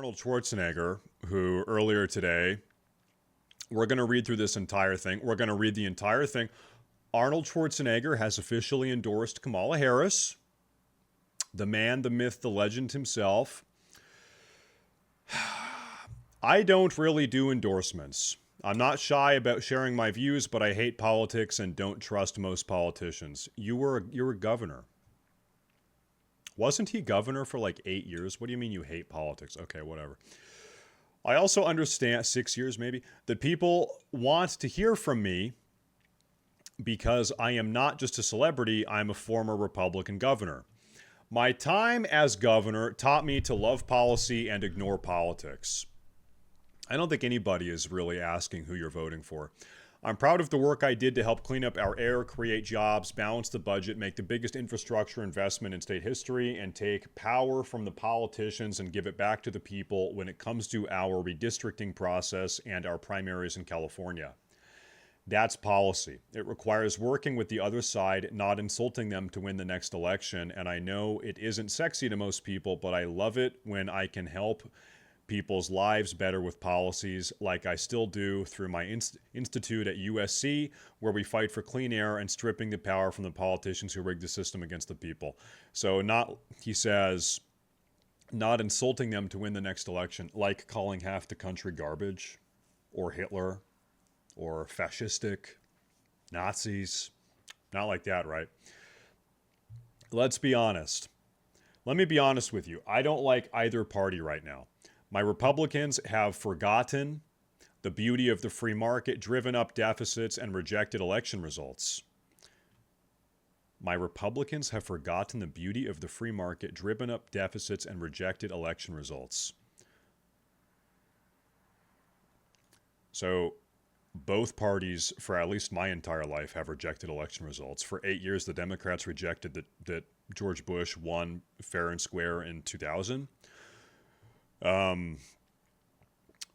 Arnold Schwarzenegger, who earlier today, we're going to read through this entire thing. We're going to read the entire thing. Arnold Schwarzenegger has officially endorsed Kamala Harris, the man, the myth, the legend himself. I don't really do endorsements. I'm not shy about sharing my views, but I hate politics and don't trust most politicians. You're a governor. Wasn't he governor for like 8 years? What do you mean you hate politics? Okay, whatever. I also understand, 6 years maybe, that people want to hear from me because I am not just a celebrity, I'm a former Republican governor. My time as governor taught me to love policy and ignore politics. I don't think anybody is really asking who you're voting for. I'm proud of the work I did to help clean up our air, create jobs, balance the budget, make the biggest infrastructure investment in state history, and take power from the politicians and give it back to the people when it comes to our redistricting process and our primaries in California. That's policy. It requires working with the other side, not insulting them to win the next election. And I know it isn't sexy to most people, but I love it when I can help people's lives better with policies like I still do through my institute at USC, where we fight for clean air and stripping the power from the politicians who rig the system against the people. So he says, not insulting them to win the next election, like calling half the country garbage or Hitler or fascistic Nazis. Not like that, right? Let's be honest. Let me be honest with you. I don't like either party right now. My Republicans have forgotten the beauty of the free market, driven up deficits, and rejected election results. My Republicans have forgotten the beauty of the free market, driven up deficits, and rejected election results. So, both parties, for at least my entire life, have rejected election results. For 8 years, the Democrats rejected that George Bush won fair and square in 2000.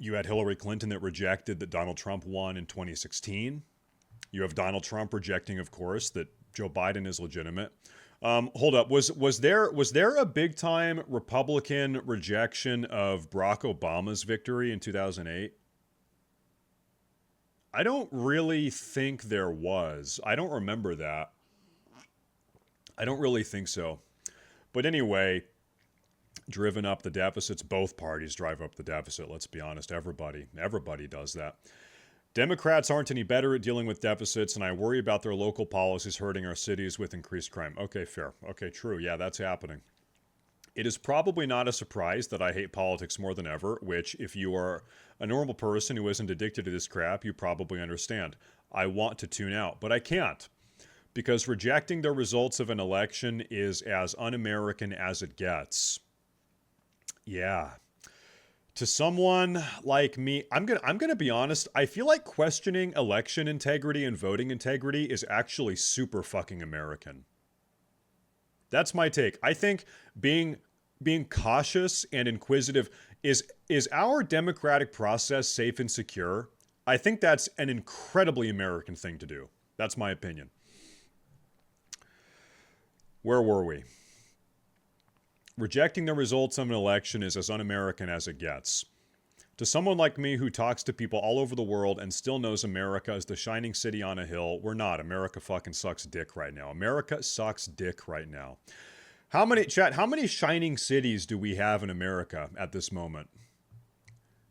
You had Hillary Clinton that rejected that Donald Trump won in 2016. You have Donald Trump rejecting, of course, that Joe Biden is legitimate. Hold up. Was there a big time Republican rejection of Barack Obama's victory in 2008? I don't really think there was. I don't remember that. I don't really think so. But anyway, driven up the deficits. Both parties drive up the deficit. Let's be honest. Everybody does that. Democrats aren't any better at dealing with deficits, and I worry about their local policies hurting our cities with increased crime. Okay, fair. Okay, true. Yeah, that's happening. It is probably not a surprise that I hate politics more than ever, which, if you are a normal person who isn't addicted to this crap, you probably understand. I want to tune out, but I can't. Because rejecting the results of an election is as un-American as it gets. Yeah. To someone like me, I'm gonna be honest, I feel like questioning election integrity and voting integrity is actually super fucking American. That's my take. I think being cautious and inquisitive is our democratic process safe and secure? I think that's an incredibly American thing to do. That's my opinion. Where were we? Rejecting the results of an election is as un-American as it gets. To someone like me who talks to people all over the world and still knows America as the shining city on a hill, we're not. America fucking sucks dick right now. America sucks dick right now. How many shining cities do we have in America at this moment?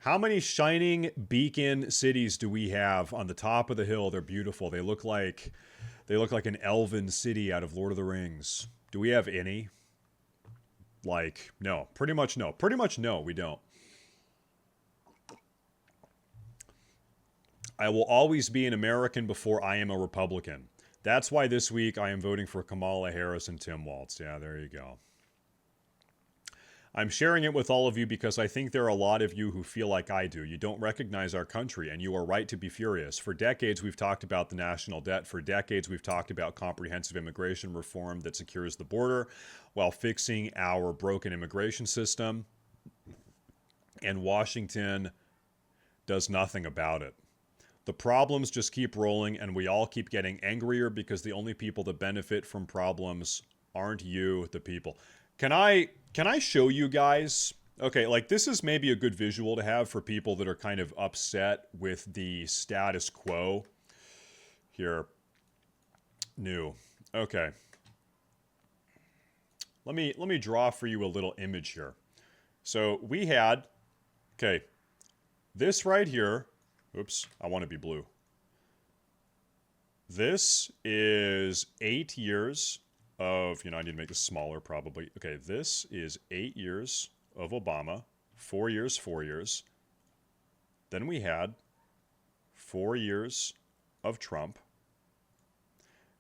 How many shining beacon cities do we have on the top of the hill? They're beautiful. They look like an elven city out of Lord of the Rings. Do we have any? Like, no. Pretty much no. Pretty much no, we don't. I will always be an American before I am a Republican. That's why this week I am voting for Kamala Harris and Tim Walz. Yeah, there you go. I'm sharing it with all of you because I think there are a lot of you who feel like I do. You don't recognize our country, and you are right to be furious. For decades, we've talked about the national debt. For decades, we've talked about comprehensive immigration reform that secures the border while fixing our broken immigration system. And Washington does nothing about it. The problems just keep rolling, and we all keep getting angrier because the only people that benefit from problems aren't you, the people. Can I show you guys Okay, like this is maybe a good visual to have for people that are kind of upset with the status quo. Here. New. Okay. Let me draw for you a little image here. So we had, okay, this right here. Oops, I want to be blue. This is 8 years of, I need to make this smaller probably. Okay, this is 8 years of Obama, 4 years, 4 years. Then we had 4 years of Trump.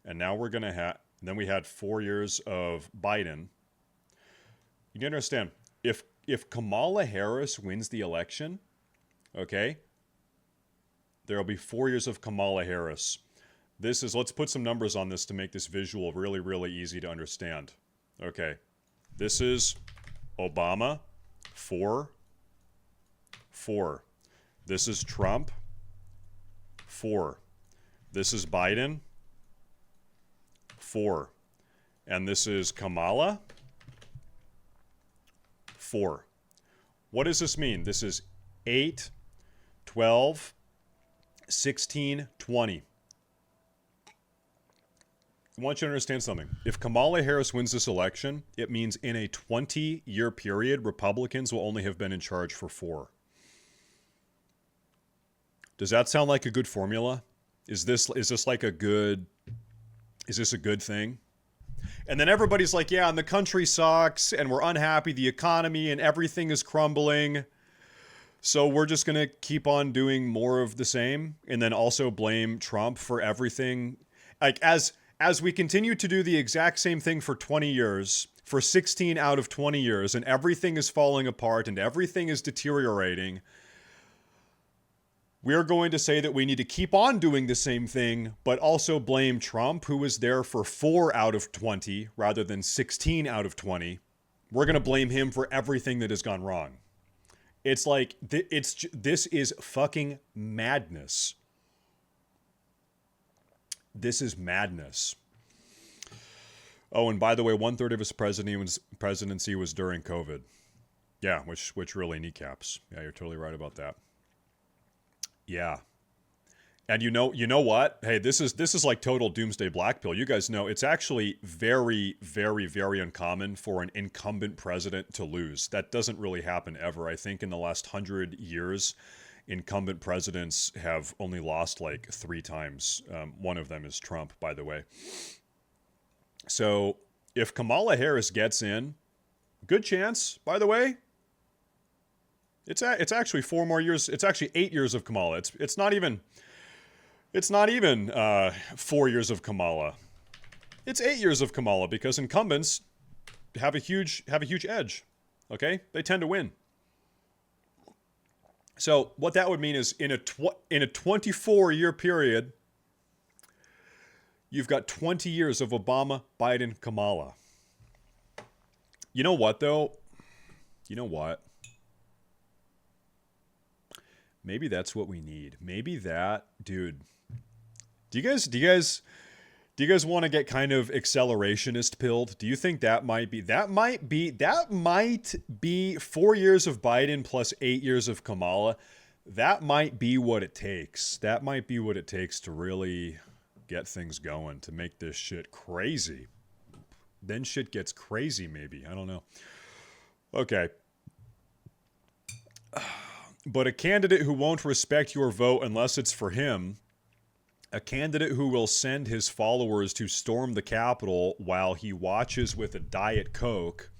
And now we're going to have, then we had 4 years of Biden. You can understand, if Kamala Harris wins the election, okay, there'll be 4 years of Kamala Harris. This is, let's put some numbers on this to make this visual really, really easy to understand. Okay, this is Obama, 4, 4. This is Trump, 4. This is Biden, 4. And this is Kamala, 4. What does this mean? This is 8, 12, 16, 20. I want you to understand something. If Kamala Harris wins this election, it means in a 20-year period, Republicans will only have been in charge for 4. Does that sound like a good formula? Is this like a good, is this a good thing? And then everybody's like, yeah, and the country sucks, and we're unhappy, the economy, and everything is crumbling. So we're just going to keep on doing more of the same, and then also blame Trump for everything. Like, as we continue to do the exact same thing for 20 years, for 16 out of 20 years, and everything is falling apart and everything is deteriorating, we're going to say that we need to keep on doing the same thing, but also blame Trump, who was there for 4 out of 20 rather than 16 out of 20. We're going to blame him for everything that has gone wrong. It's like, this is fucking madness. This is madness. Oh, and by the way, 1/3 of his presidency was during COVID. Yeah, which really kneecaps. Yeah, you're totally right about that. Yeah. And you know what? Hey, this is like total doomsday black pill. You guys know it's actually very, very, very uncommon for an incumbent president to lose. That doesn't really happen ever. I think in the last 100 years, incumbent presidents have only lost like 3 times. One of them is Trump, by the way. So if Kamala Harris gets in, good chance, by the way. It's actually 4 more years. It's actually 8 years of Kamala. It's not even 4 years of Kamala. It's 8 years of Kamala because incumbents have a huge edge. Okay, they tend to win. So what that would mean is in a 24-year period, you've got 20 years of Obama, Biden, Kamala. You know what though? You know what? Maybe that's what we need. Maybe that, dude. Do you guys want to get kind of accelerationist pilled? Do you think that might be 4 years of Biden plus 8 years of Kamala? That might be what it takes. That might be what it takes to really get things going, to make this shit crazy. Then shit gets crazy, maybe. I don't know. Okay. But a candidate who won't respect your vote unless it's for him, a candidate who will send his followers to storm the Capitol while he watches with a Diet Coke,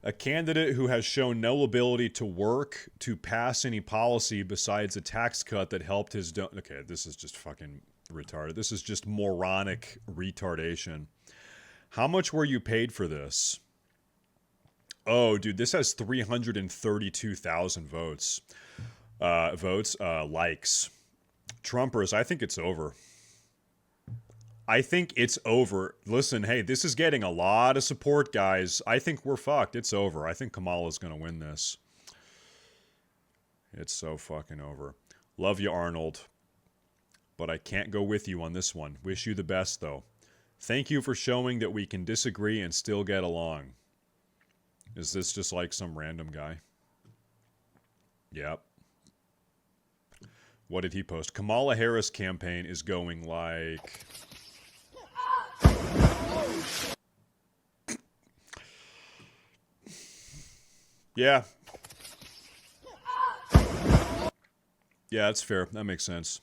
a candidate who has shown no ability to work to pass any policy besides a tax cut that helped his... Okay, this is just fucking retarded. This is just moronic retardation. How much were you paid for this? Oh, dude, this has 332,000 votes. Likes. Trumpers, I think it's over. I think it's over. Listen, hey, this is getting a lot of support, guys. I think we're fucked. It's over. I think Kamala's going to win this. It's so fucking over. Love you, Arnold. But I can't go with you on this one. Wish you the best, though. Thank you for showing that we can disagree and still get along. Is this just like some random guy? Yep. What did he post? Kamala Harris campaign is going like... Yeah. Yeah, that's fair. That makes sense.